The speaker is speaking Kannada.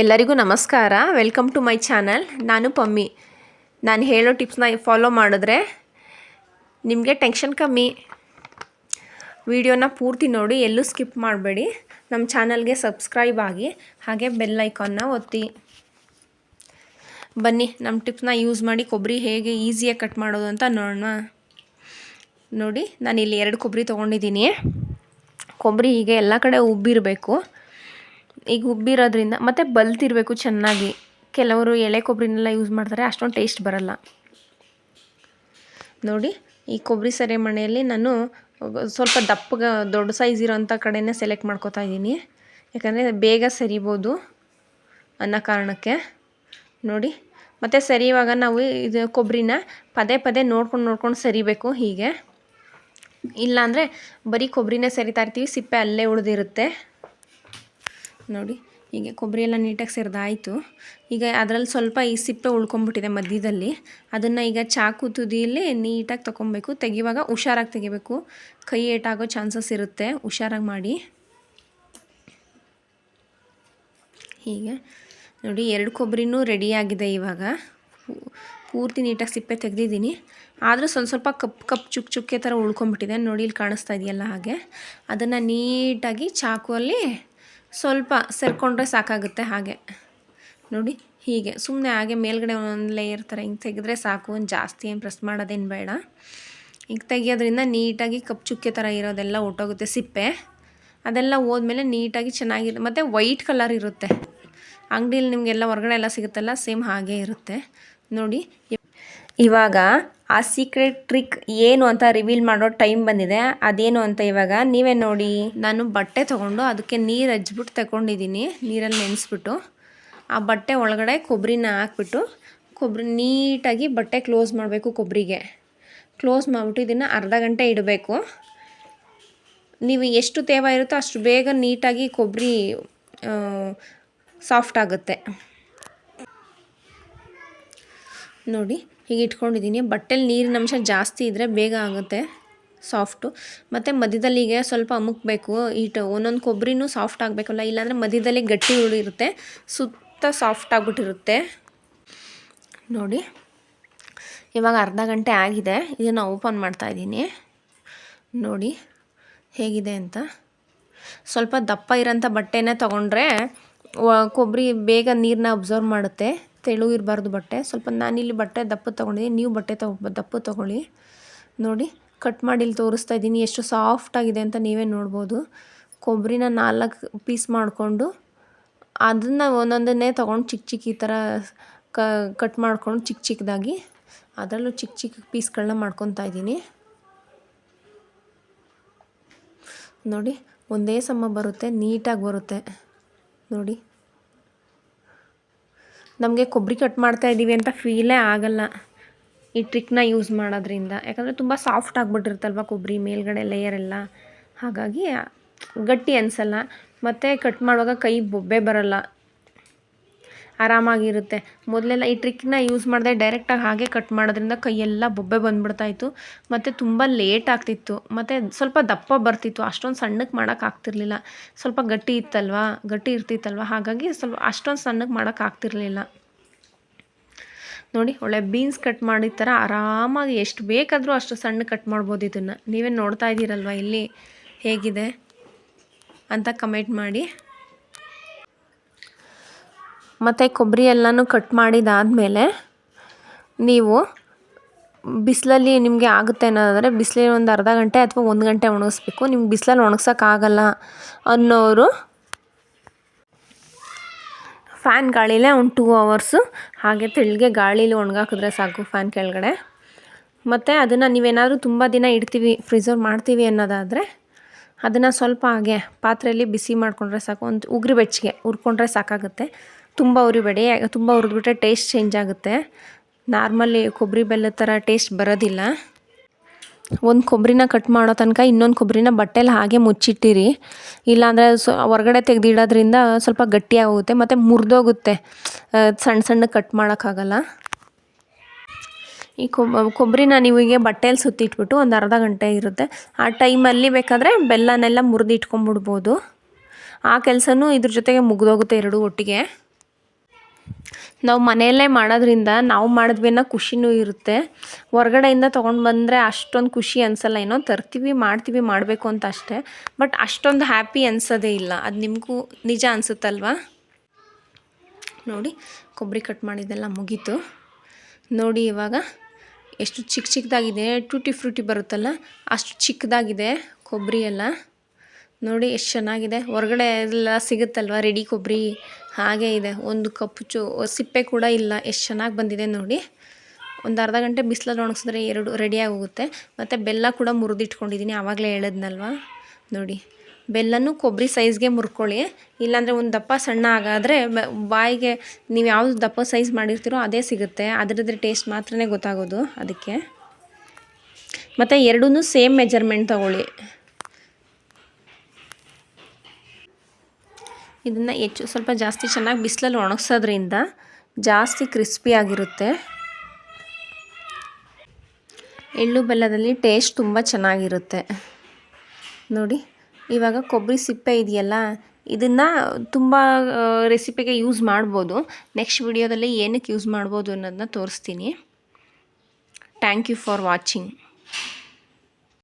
ಎಲ್ಲರಿಗೂ ನಮಸ್ಕಾರ. Welcome to my channel. ನಾನು ಪಮ್ಮಿ. ನಾನು ಹೇಳೋ ಟಿಪ್ಸ್ನ ಫಾಲೋ ಮಾಡಿದ್ರೆ ನಿಮಗೆ ಟೆನ್ಷನ್ ಕಮ್ಮಿ. ವಿಡಿಯೋನ ಪೂರ್ತಿ ನೋಡಿ, ಎಲ್ಲೂ ಸ್ಕಿಪ್ ಮಾಡಬೇಡಿ. ನಮ್ಮ ಚಾನಲ್ಗೆ ಸಬ್ಸ್ಕ್ರೈಬ್ ಆಗಿ, ಹಾಗೆ ಬೆಲ್ ಐಕಾನ್ನ ಒತ್ತಿ. ಬನ್ನಿ ನಮ್ಮ ಟಿಪ್ಸ್ನ ಯೂಸ್ ಮಾಡಿ ಕೊಬ್ಬರಿ ಹೇಗೆ ಈಸಿಯಾಗಿ ಕಟ್ ಮಾಡೋದು ಅಂತ ನೋಡೋಣ. ನೋಡಿ, ನಾನಿಲ್ಲಿ 2 ಕೊಬ್ಬರಿ ತೊಗೊಂಡಿದ್ದೀನಿ. ಕೊಬ್ಬರಿ ಹೀಗೆ ಎಲ್ಲ ಕಡೆ ಉಬ್ಬಿರಬೇಕು. ಈಗ ಉಬ್ಬಿರೋದ್ರಿಂದ ಮತ್ತು ಬಲ್ತಿರಬೇಕು ಚೆನ್ನಾಗಿ. ಕೆಲವರು ಎಳೆ ಕೊಬ್ಬರಿನೆಲ್ಲ ಯೂಸ್ ಮಾಡ್ತಾರೆ, ಅಷ್ಟೊಂದು ಟೇಸ್ಟ್ ಬರಲ್ಲ. ನೋಡಿ, ಈ ಕೊಬ್ಬರಿ ಸರಿ ಮಣೆಯಲ್ಲಿ ನಾನು ಸ್ವಲ್ಪ ದೊಡ್ಡ ಸೈಜ್ ಇರೋಂಥ ಕಡೆನೇ ಸೆಲೆಕ್ಟ್ ಮಾಡ್ಕೋತಾ ಇದ್ದೀನಿ. ಯಾಕಂದರೆ ಬೇಗ ಸರಿಬೋದು ಅನ್ನೋ ಕಾರಣಕ್ಕೆ. ನೋಡಿ, ಮತ್ತು ಸರಿಯುವಾಗ ನಾವು ಇದು ಕೊಬ್ಬರಿನ ಪದೇ ಪದೇ ನೋಡ್ಕೊಂಡು ಸರಿಬೇಕು. ಹೀಗೆ ಇಲ್ಲಾಂದರೆ ಬರೀ ಕೊಬ್ಬರಿನೇ ಸರಿತಾ ಇರ್ತೀವಿ, ಸಿಪ್ಪೆ ಅಲ್ಲೇ ಉಳಿದಿರುತ್ತೆ. ನೋಡಿ, ಹೀಗೆ ಕೊಬ್ಬರಿ ಎಲ್ಲ ನೀಟಾಗಿ ಸರಿದಾಯಿತು. ಈಗ ಅದರಲ್ಲಿ ಸ್ವಲ್ಪ ಈ ಸಿಪ್ಪೆ ಉಳ್ಕೊಂಬಿಟ್ಟಿದೆ ಮಧ್ಯದಲ್ಲಿ. ಅದನ್ನು ಈಗ ಚಾಕು ತುದಿಯಲ್ಲಿ ನೀಟಾಗಿ ತೊಗೊಬೇಕು. ತೆಗಿವಾಗ ಹುಷಾರಾಗಿ ತೆಗಿಬೇಕು, ಕೈ ಏಟಾಗೋ ಚಾನ್ಸಸ್ ಇರುತ್ತೆ. ಹುಷಾರಾಗಿ ಮಾಡಿ. ಹೀಗೆ ನೋಡಿ, 2 ಕೊಬ್ಬರಿನೂ ರೆಡಿಯಾಗಿದೆ. ಇವಾಗ ಪೂರ್ತಿ ನೀಟಾಗಿ ಸಿಪ್ಪೆ ತೆಗೆದಿದ್ದೀನಿ. ಆದರೂ ಸ್ವಲ್ಪ ಕಪ್ ಚುಕ್ಕೆ ಥರ ಉಳ್ಕೊಂಬಿಟ್ಟಿದೆ. ನೋಡಿ, ಇಲ್ಲಿ ಕಾಣಿಸ್ತಾ ಇದೆಯಲ್ಲ, ಹಾಗೆ ಅದನ್ನು ನೀಟಾಗಿ ಚಾಕುವಲ್ಲಿ ಸ್ವಲ್ಪ ಸೇರಿಕೊಂಡ್ರೆ ಸಾಕಾಗುತ್ತೆ. ಹಾಗೆ ನೋಡಿ, ಹೀಗೆ ಸುಮ್ಮನೆ ಹಾಗೆ ಮೇಲ್ಗಡೆ ಒಂದೊಂದು ಲೇಯರ್ ಥರ ಹಿಂಗೆ ತೆಗೆದ್ರೆ ಸಾಕು. ಜಾಸ್ತಿ ಏನು ಪ್ರೆಸ್ ಮಾಡೋದೇನು ಬೇಡ. ಹಿಂಗೆ ತೆಗಿಯೋದ್ರಿಂದ ನೀಟಾಗಿ ಕಪ್ ಚುಕ್ಕೆ ಥರ ಇರೋದೆಲ್ಲ ಹೊಟ್ಟೋಗುತ್ತೆ ಸಿಪ್ಪೆ. ಅದೆಲ್ಲ ಹೋದ್ಮೇಲೆ ನೀಟಾಗಿ ಚೆನ್ನಾಗಿರುತ್ತೆ. ಮತ್ತು ವೈಟ್ ಕಲರ್ ಇರುತ್ತೆ. ಅಂಗಡಿಯಲ್ಲಿ ನಿಮಗೆಲ್ಲ ಹೊರಗಡೆ ಎಲ್ಲ ಸಿಗುತ್ತಲ್ಲ, ಸೇಮ್ ಹಾಗೇ ಇರುತ್ತೆ. ನೋಡಿ, ಇವಾಗ ಆ ಸೀಕ್ರೆಟ್ ಟ್ರಿಕ್ ಏನು ಅಂತ ರಿವೀಲ್ ಮಾಡೋ ಟೈಮ್ ಬಂದಿದೆ. ಅದೇನು ಅಂತ ಇವಾಗ ನೀವೇ ನೋಡಿ. ನಾನು ಬಟ್ಟೆ ತೊಗೊಂಡು ಅದಕ್ಕೆ ನೀರು ಹಚ್ಬಿಟ್ಟು ತಗೊಂಡಿದ್ದೀನಿ. ನೀರಲ್ಲಿ ನೆನೆಸ್ಬಿಟ್ಟು ಆ ಬಟ್ಟೆ ಒಳಗಡೆ ಕೊಬ್ಬರಿನ ಹಾಕ್ಬಿಟ್ಟು ನೀಟಾಗಿ ಬಟ್ಟೆ ಕ್ಲೋಸ್ ಮಾಡಬೇಕು. ಕೊಬ್ಬರಿಗೆ ಕ್ಲೋಸ್ ಮಾಡಿಬಿಟ್ಟು ಇದನ್ನು ಅರ್ಧ ಗಂಟೆ ಇಡಬೇಕು. ನೀವು ಎಷ್ಟು ತೇವ ಇರುತ್ತೋ ಅಷ್ಟು ಬೇಗ ನೀಟಾಗಿ ಕೊಬ್ಬರಿ ಸಾಫ್ಟ್ ಆಗುತ್ತೆ. ನೋಡಿ, ಹೀಗೆ ಇಟ್ಕೊಂಡಿದ್ದೀನಿ. ಬಟ್ಟೆಲಿ ನೀರಿನ ಅಂಶ ಜಾಸ್ತಿ ಇದ್ದರೆ ಬೇಗ ಆಗುತ್ತೆ ಸಾಫ್ಟು. ಮತ್ತು ಮಧ್ಯದಲ್ಲಿ ಹೀಗೆ ಸ್ವಲ್ಪ ಅಮುಕಬೇಕು. ಒಂದೊಂದು ಕೊಬ್ಬರಿನೂ ಸಾಫ್ಟ್ ಆಗಬೇಕಲ್ಲ, ಇಲ್ಲಾಂದರೆ ಮಧ್ಯದಲ್ಲಿ ಗಟ್ಟಿ ಉಳಿರುತ್ತೆ, ಸುತ್ತ ಸಾಫ್ಟ್ ಆಗಿಬಿಟ್ಟಿರುತ್ತೆ. ನೋಡಿ, ಇವಾಗ ಅರ್ಧ ಗಂಟೆ ಆಗಿದೆ. ಇದನ್ನು ಓಪನ್ ಮಾಡ್ತಾಯಿದ್ದೀನಿ. ನೋಡಿ ಹೇಗಿದೆ ಅಂತ. ಸ್ವಲ್ಪ ದಪ್ಪ ಇರೋಂಥ ಬಟ್ಟೆನೇ ತೊಗೊಂಡ್ರೆ ಕೊಬ್ಬರಿ ಬೇಗ ನೀರನ್ನ ಅಬ್ಸರ್ವ್ ಮಾಡುತ್ತೆ. ತೆಳು ಇರಬಾರ್ದು ಬಟ್ಟೆ. ಸ್ವಲ್ಪ ನಾನಿಲ್ಲಿ ಬಟ್ಟೆ ದಪ್ಪ ತೊಗೊಂಡಿದ್ದೀನಿ, ನೀವು ಬಟ್ಟೆ ದಪ್ಪ ತೊಗೊಳ್ಳಿ. ನೋಡಿ, ಕಟ್ ಮಾಡಿ ಇಲ್ಲಿ ತೋರಿಸ್ತಾ ಇದ್ದೀನಿ ಎಷ್ಟು ಸಾಫ್ಟಾಗಿದೆ ಅಂತ ನೀವೇ ನೋಡ್ಬೋದು. ಕೊಬ್ಬರಿನ 4 ಪೀಸ್ ಮಾಡಿಕೊಂಡು ಅದನ್ನು ಒಂದೊಂದನ್ನೇ ತೊಗೊಂಡು ಚಿಕ್ಕ ಈ ಥರ ಕಟ್ ಮಾಡ್ಕೊಂಡು ಚಿಕ್ಕದಾಗಿ ಅದರಲ್ಲೂ ಚಿಕ್ಕ ಪೀಸ್ಗಳನ್ನ ಮಾಡ್ಕೊತಾ ಇದ್ದೀನಿ. ನೋಡಿ, ಒಂದೇ ಸಮ ಬರುತ್ತೆ, ನೀಟಾಗಿ ಬರುತ್ತೆ. ನೋಡಿ, ನಮಗೆ ಕೊಬ್ಬರಿ ಕಟ್ ಮಾಡ್ತಾ ಇದ್ದೀವಿ ಅಂತ ಫೀಲೇ ಆಗಲ್ಲ ಈ ಟ್ರಿಕ್ನ ಯೂಸ್ ಮಾಡೋದ್ರಿಂದ. ಯಾಕಂದರೆ ತುಂಬ ಸಾಫ್ಟ್ ಆಗಿಬಿಟ್ಟಿರುತ್ತಲ್ವ ಕೊಬ್ಬರಿ ಮೇಲ್ಗಡೆ ಲೇಯರ್ ಎಲ್ಲ. ಹಾಗಾಗಿ ಗಟ್ಟಿ ಅನಿಸಲ್ಲ. ಮತ್ತು ಕಟ್ ಮಾಡುವಾಗ ಕೈ ಬೊಬ್ಬೆ ಬರಲ್ಲ, ಆರಾಮಾಗಿರುತ್ತೆ. ಮೊದಲೆಲ್ಲ ಈ ಟ್ರಿಕ್ನ ಯೂಸ್ ಮಾಡಿದೆ ಡೈರೆಕ್ಟಾಗಿ ಹಾಗೆ ಕಟ್ ಮಾಡೋದ್ರಿಂದ ಕೈಯೆಲ್ಲ ಬೊಬ್ಬೆ ಬಂದುಬಿಡ್ತಾಯಿತ್ತು. ಮತ್ತು ತುಂಬ ಲೇಟ್ ಆಗ್ತಿತ್ತು. ಮತ್ತು ಸ್ವಲ್ಪ ದಪ್ಪ ಬರ್ತಿತ್ತು. ಅಷ್ಟೊಂದು ಸಣ್ಣಕ್ಕೆ ಮಾಡೋಕ್ಕಾಗ್ತಿರ್ಲಿಲ್ಲ. ಸ್ವಲ್ಪ ಗಟ್ಟಿ ಇರ್ತಿತ್ತಲ್ವ, ಹಾಗಾಗಿ ಸ್ವಲ್ಪ ಅಷ್ಟೊಂದು ಸಣ್ಣಕ್ಕೆ ಮಾಡೋಕ್ಕಾಗ್ತಿರ್ಲಿಲ್ಲ. ನೋಡಿ, ಒಳ್ಳೆ ಬೀನ್ಸ್ ಕಟ್ ಮಾಡಿದ ಥರ ಆರಾಮಾಗಿ ಎಷ್ಟು ಬೇಕಾದರೂ ಅಷ್ಟು ಸಣ್ಣ ಕಟ್ ಮಾಡ್ಬೋದು. ಇದನ್ನು ನೀವೇ ನೋಡ್ತಾ ಇದ್ದೀರಲ್ವ ಇಲ್ಲಿ ಹೇಗಿದೆ ಅಂತ ಕಮೆಂಟ್ ಮಾಡಿ. ಮತ್ತು ಕೊಬ್ಬರಿ ಎಲ್ಲನೂ ಕಟ್ ಮಾಡಿದಾದಮೇಲೆ ನೀವು ಬಿಸಿಲಲ್ಲಿ ನಿಮಗೆ ಆಗುತ್ತೆ ಅನ್ನೋದಾದರೆ ಬಿಸಿಲಲ್ಲಿ ಒಂದು ಅರ್ಧ ಗಂಟೆ ಅಥವಾ 1 ಗಂಟೆ ಒಣಗಿಸ್ಬೇಕು. ನಿಮ್ಗೆ ಬಿಸಿಲಲ್ಲಿ ಒಣಗ್ಸೋಕ್ಕಾಗಲ್ಲ ಅನ್ನೋರು ಫ್ಯಾನ್ ಗಾಳಿಲೇ ಒಂದು 2 ಅವರ್ಸು ಹಾಗೆ ತೆಳ್ಳಗೆ ಗಾಳೀಲಿ ಒಣಗಾಕಿದ್ರೆ ಸಾಕು ಫ್ಯಾನ್ ಕೆಳಗಡೆ. ಮತ್ತು ಅದನ್ನು ನೀವೇನಾದರೂ ತುಂಬ ದಿನ ಇಡ್ತೀವಿ, ಫ್ರಿಝರ್ ಮಾಡ್ತೀವಿ ಅನ್ನೋದಾದರೆ ಅದನ್ನು ಸ್ವಲ್ಪ ಹಾಗೆ ಪಾತ್ರೆಯಲ್ಲಿ ಬಿಸಿ ಮಾಡಿಕೊಂಡ್ರೆ ಸಾಕು. ಒಂದು ಉಗುರು ಬೆಚ್ಚಗೆ ಹುರ್ಕೊಂಡ್ರೆ ಸಾಕಾಗುತ್ತೆ. ತುಂಬ ಉರಿಬೇಡಿ, ತುಂಬ ಹುರಿದ್ಬಿಟ್ರೆ ಟೇಸ್ಟ್ ಚೇಂಜ್ ಆಗುತ್ತೆ. ನಾರ್ಮಲಿ ಕೊಬ್ಬರಿ ಬೆಲ್ಲದ ಥರ ಟೇಸ್ಟ್ ಬರೋದಿಲ್ಲ. ಒಂದು ಕೊಬ್ಬರಿನ ಕಟ್ ಮಾಡೋ ತನಕ ಇನ್ನೊಂದು ಕೊಬ್ಬರಿನ ಬಟ್ಟೆಲಿ ಹಾಗೆ ಮುಚ್ಚಿಟ್ಟಿರಿ. ಇಲ್ಲಾಂದರೆ ಹೊರಗಡೆ ತೆಗೆದಿಡೋದ್ರಿಂದ ಸ್ವಲ್ಪ ಗಟ್ಟಿಯಾಗುತ್ತೆ ಮತ್ತು ಮುರಿದೋಗುತ್ತೆ. ಸಣ್ಣ ಕಟ್ ಮಾಡೋಕ್ಕಾಗಲ್ಲ. ಈ ಕೊಬ್ಬರಿನ ನೀವು ಹೀಗೆ ಬಟ್ಟೆಯಲ್ಲಿ ಸುತ್ತಿಟ್ಬಿಟ್ಟು ಒಂದು ಅರ್ಧ ಗಂಟೆ ಇರುತ್ತೆ. ಆ ಟೈಮಲ್ಲಿ ಬೇಕಾದರೆ ಬೆಲ್ಲನೆಲ್ಲ ಮುರಿದು ಇಟ್ಕೊಂಡ್ಬಿಡ್ಬೋದು. ಆ ಕೆಲಸನೂ ಇದ್ರ ಜೊತೆಗೆ ಮುಗಿದೋಗುತ್ತೆ 2 ಒಟ್ಟಿಗೆ. ನಾವು ಮನೆಯಲ್ಲೇ ಮಾಡೋದ್ರಿಂದ ನಾವು ಮಾಡಿದ್ವಿ ಅನ್ನೋ ಖುಷಿನೂ ಇರುತ್ತೆ. ಹೊರ್ಗಡೆಯಿಂದ ತೊಗೊಂಡು ಬಂದರೆ ಅಷ್ಟೊಂದು ಖುಷಿ ಅನಿಸಲ್ಲ. ಏನೋ ತರ್ತೀವಿ ಮಾಡ್ತೀವಿ ಮಾಡಬೇಕು ಅಂತ ಅಷ್ಟೇ, ಬಟ್ ಅಷ್ಟೊಂದು ಹ್ಯಾಪಿ ಅನಿಸೋದೇ ಇಲ್ಲ. ಅದು ನಿಮಗೂ ನಿಜ ಅನಿಸುತ್ತಲ್ವಾ? ನೋಡಿ ಕೊಬ್ಬರಿ ಕಟ್ ಮಾಡಿದ್ದೆಲ್ಲ ಮುಗೀತು. ನೋಡಿ ಇವಾಗ ಎಷ್ಟು ಚಿಕ್ಕ ಚಿಕ್ಕದಾಗಿದೆ. ಟೂಟಿ ಫ್ರೂಟಿ ಬರುತ್ತಲ್ಲ ಅಷ್ಟು ಚಿಕ್ಕದಾಗಿದೆ ಕೊಬ್ಬರಿ ಎಲ್ಲ. ನೋಡಿ ಎಷ್ಟು ಚೆನ್ನಾಗಿದೆ. ಹೊರಗಡೆ ಎಲ್ಲ ಸಿಗುತ್ತಲ್ವ ರೆಡಿ ಕೊಬ್ಬರಿ, ಹಾಗೇ ಇದೆ. ಒಂದು ಕಪ್ಪು ಸಿಪ್ಪೆ ಕೂಡ ಇಲ್ಲ. ಎಷ್ಟು ಚೆನ್ನಾಗಿ ಬಂದಿದೆ ನೋಡಿ. ಒಂದು ಅರ್ಧ ಗಂಟೆ ಬಿಸಿಲಲ್ಲಿ ಒಣಗಿಸಿದ್ರೆ 2 ರೆಡಿಯಾಗಿ ಹೋಗುತ್ತೆ. ಮತ್ತು ಬೆಲ್ಲ ಕೂಡ ಮುರಿದಿಟ್ಕೊಂಡಿದ್ದೀನಿ, ಆವಾಗಲೇ ಹೇಳಿದ್ನಲ್ವ. ನೋಡಿ ಬೆಲ್ಲನೂ ಕೊಬ್ಬರಿ ಸೈಜ್ಗೆ ಮುರ್ಕೊಳ್ಳಿ, ಇಲ್ಲಾಂದರೆ ಒಂದು ದಪ್ಪ ಸಣ್ಣ ಆಗಾದರೆ ಬಾಯಿಗೆ ನೀವು ಯಾವುದು ದಪ್ಪ ಸೈಜ್ ಮಾಡಿರ್ತೀರೋ ಅದೇ ಸಿಗುತ್ತೆ. ಅದರದ್ದು ಟೇಸ್ಟ್ ಮಾತ್ರನೇ ಗೊತ್ತಾಗೋದು ಅದಕ್ಕೆ. ಮತ್ತು ಎರಡೂ ಸೇಮ್ ಮೆಜರ್ಮೆಂಟ್ ತಗೊಳ್ಳಿ. ಇದನ್ನು ಸ್ವಲ್ಪ ಜಾಸ್ತಿ ಚೆನ್ನಾಗಿ ಬಿಸಿಲಲ್ಲಿ ಒಣಗಿಸೋದ್ರಿಂದ ಜಾಸ್ತಿ ಕ್ರಿಸ್ಪಿ ಆಗಿರುತ್ತೆ. ಎಳ್ಳು ಬೆಲ್ಲದಲ್ಲಿ ಟೇಸ್ಟ್ ತುಂಬ ಚೆನ್ನಾಗಿರುತ್ತೆ. ನೋಡಿ ಇವಾಗ ಕೊಬ್ಬರಿ ಸಿಪ್ಪೆ ಇದೆಯಲ್ಲ, ಇದನ್ನು ತುಂಬ ರೆಸಿಪಿಗೆ ಯೂಸ್ ಮಾಡ್ಬೋದು. ನೆಕ್ಸ್ಟ್ ವಿಡಿಯೋದಲ್ಲಿ ಏನಕ್ಕೆ ಯೂಸ್ ಮಾಡ್ಬೋದು ಅನ್ನೋದನ್ನ ತೋರಿಸ್ತೀನಿ. Thank you for watching.